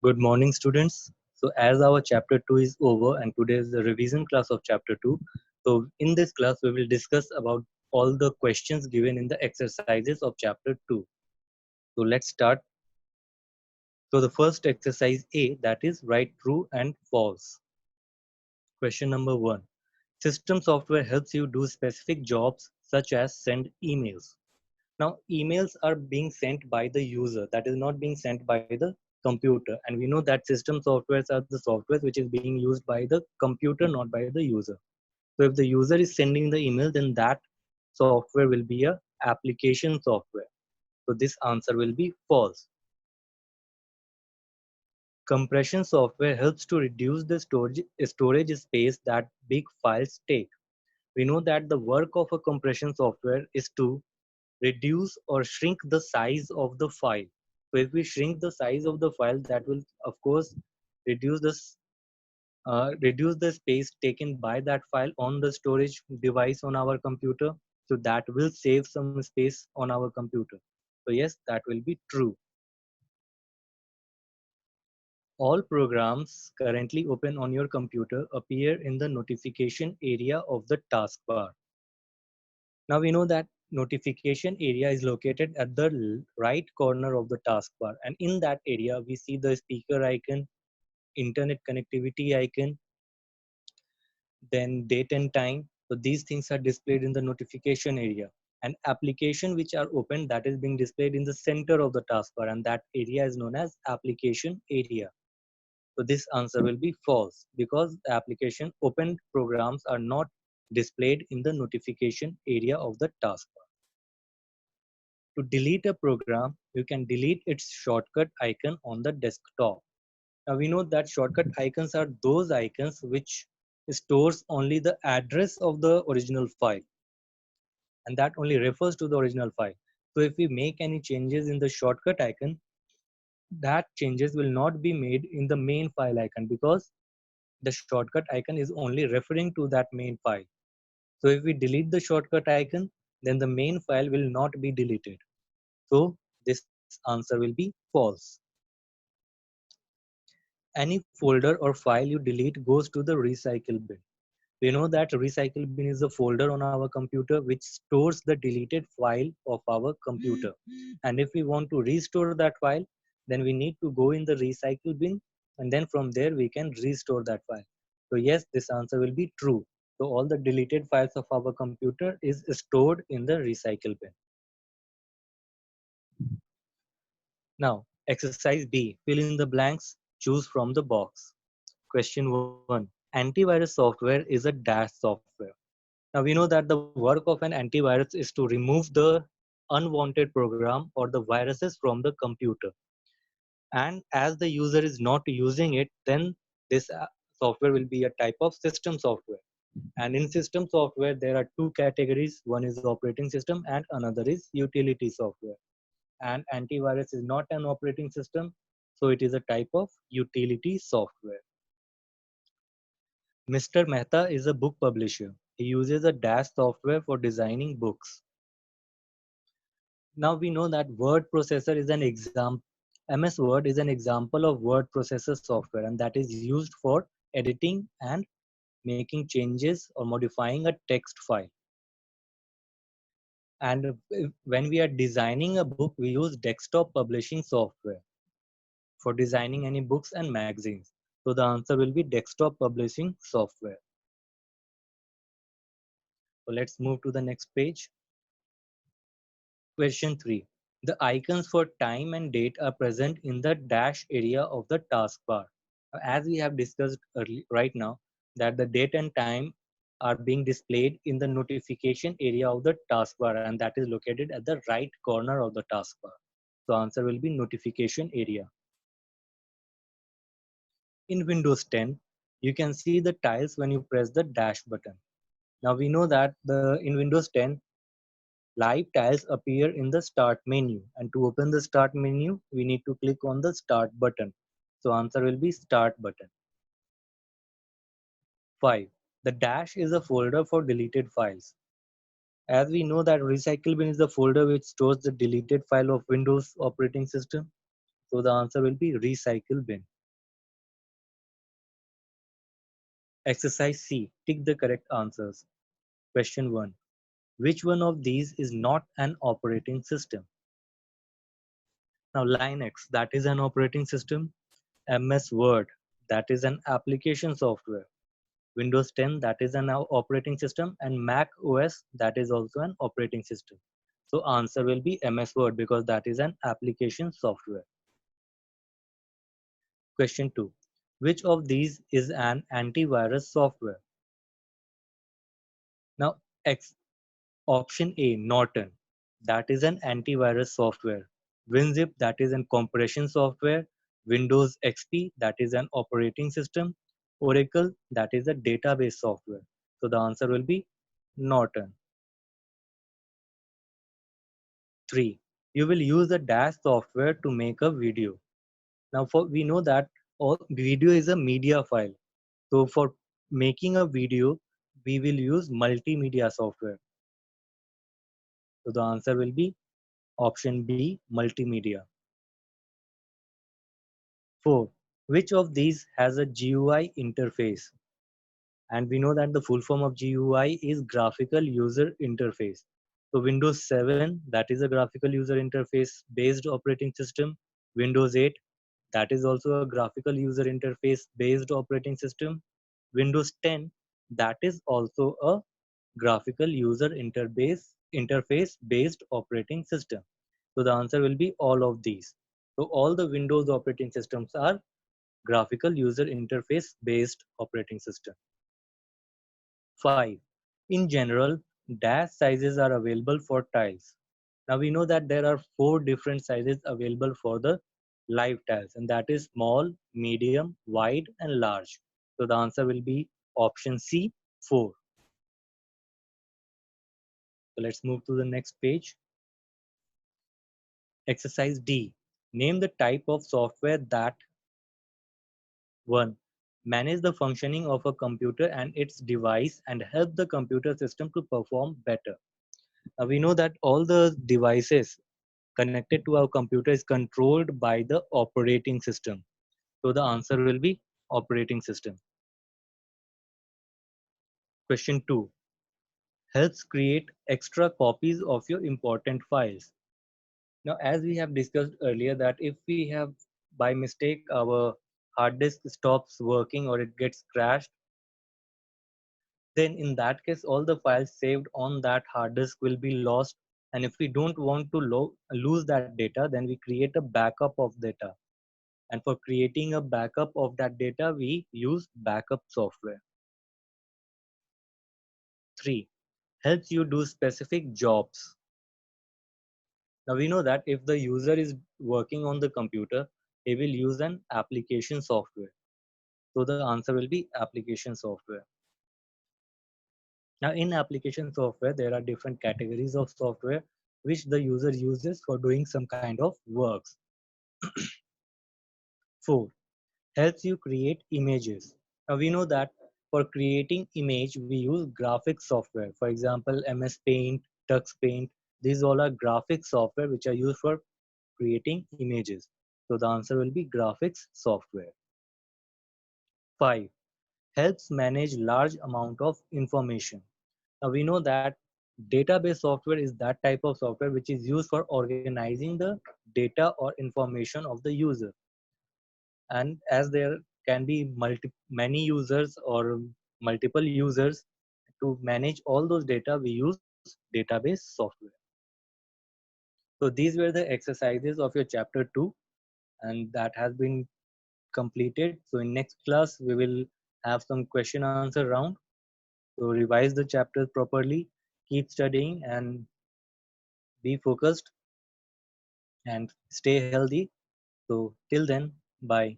Good morning, students. So, as our chapter 2 is over and today is the revision class of chapter 2, so in this class we will discuss about all the questions given in the exercises of chapter 2. So, let's start. So, the first exercise A, that is write true and false. Question number 1. System software helps you do specific jobs such as send emails. Now, emails are being sent by the user, that is not being sent by the computer. And we know that system softwares are the softwares which is being used by the computer, not by the user. So if the user is sending the email, then that software will be a application software. So this answer will be false. Compression software helps to reduce the storage space that big files take. We know that the work of a compression software is to reduce or shrink the size of the file. So if we shrink the size of the file, that will of course reduce reduce the space taken by that file on the storage device on our computer. So that will save some space on our computer. So yes, that will be true. All programs currently open on your computer appear in the notification area of the taskbar. Now we know that notification area is located at the right corner of the taskbar, and in that area we see the speaker icon, internet connectivity icon, then date and time. So these things are displayed in the notification area. And application which are open, that is being displayed in the center of the taskbar, and that area is known as application area. So this answer will be false because the application open programs are not displayed in the notification area of the taskbar. To delete a program, you can delete its shortcut icon on the desktop. Now we know that shortcut icons are those icons which stores only the address of the original file, and that only refers to the original file. So if we make any changes in the shortcut icon, that changes will not be made in the main file icon because the shortcut icon is only referring to that main file. So if we delete the shortcut icon, then the main file will not be deleted. So this answer will be false. Any folder or file you delete goes to the recycle bin. We know that recycle bin is a folder on our computer which stores the deleted file of our computer. And if we want to restore that file, then we need to go in the recycle bin, and then from there we can restore that file. So yes, this answer will be true. So all the deleted files of our computer is stored in the recycle bin. Now, exercise B, fill in the blanks, choose from the box. Question 1. Antivirus software is a dash software. Now we know that the work of an antivirus is to remove the unwanted program or the viruses from the computer. And as the user is not using it, then this software will be a type of system software. And in system software, there are two categories. One is operating system and another is utility software. And antivirus is not an operating system, so it is a type of utility software. Mr. Mehta is a book publisher. He uses a dash software for designing books. Now we know that word processor is an example. MS Word is an example of word processor software, and that is used for editing and making changes or modifying a text file. And when we are designing a book, we use desktop publishing software for designing any books and magazines. So the answer will be desktop publishing software. So let's move to the next page. Question 3. The icons for time and date are present in the dash area of the taskbar. As we have discussed right now, that the date and time are being displayed in the notification area of the taskbar, and that is located at the right corner of the taskbar. So answer will be notification area. In Windows 10, you can see the tiles when you press the dash button. Now we know that in Windows 10, live tiles appear in the start menu, and to open the start menu we need to click on the start button. So answer will be start button. 5. The dash is a folder for deleted files. As we know that recycle bin is the folder which stores the deleted file of Windows operating system. So the answer will be recycle bin. Exercise C. Tick the correct answers. Question 1. Which one of these is not an operating system? Now Linux, that is an operating system. MS Word, that is an application software. Windows 10, that is an operating system. And Mac OS, that is also an operating system. So answer will be MS Word because that is an application software. Question 2. Which of these is an antivirus software? Now, option A, Norton, that is an antivirus software. WinZip, that is an compression software. Windows XP, that is an operating system. Oracle, that is a database software. So the answer will be Norton. 3. You will use the Dash software to make a video. Now, we know that all video is a media file. So for making a video, we will use multimedia software. So the answer will be option B, multimedia. 4. Which of these has a GUI interface? And we know that the full form of GUI is graphical user interface. So Windows 7, that is a graphical user interface based operating system. Windows 8, that is also a graphical user interface based operating system. Windows 10, that is also a graphical user interface based operating system. So the answer will be all of these. So all the Windows operating systems are graphical user interface based operating system. 5. In general, dash sizes are available for tiles. Now we know that there are 4 different sizes available for the live tiles, and that is small, medium, wide, and large. So the answer will be option C, 4. So let's move to the next page. Exercise D. Name the type of software that 1. Manage the functioning of a computer and its device and help the computer system to perform better. We know that all the devices connected to our computer is controlled by the operating system. So the answer will be operating system. Question 2. Helps create extra copies of your important files. Now, as we have discussed earlier, that if we have by mistake our hard disk stops working or it gets crashed, then in that case, all the files saved on that hard disk will be lost. And if we don't want to lose that data, then we create a backup of data. And for creating a backup of that data, we use backup software. 3. Helps you do specific jobs. Now we know that if the user is working on the computer, he will use an application software. So the answer will be application software. Now in application software, there are different categories of software which the user uses for doing some kind of works. 4. Helps you create images. Now we know that for creating image, we use graphics software. For example, MS Paint, Tux Paint, these all are graphics software which are used for creating images. So the answer will be graphics software. 5. Helps manage large amount of information. Now we know that database software is that type of software which is used for organizing the data or information of the user. And as there can be many users or multiple users, to manage all those data, we use database software. So these were the exercises of your chapter 2, and that has been completed. So in next class, we will have some question answer round. So revise the chapters properly, keep studying and be focused and stay healthy. So till then, bye.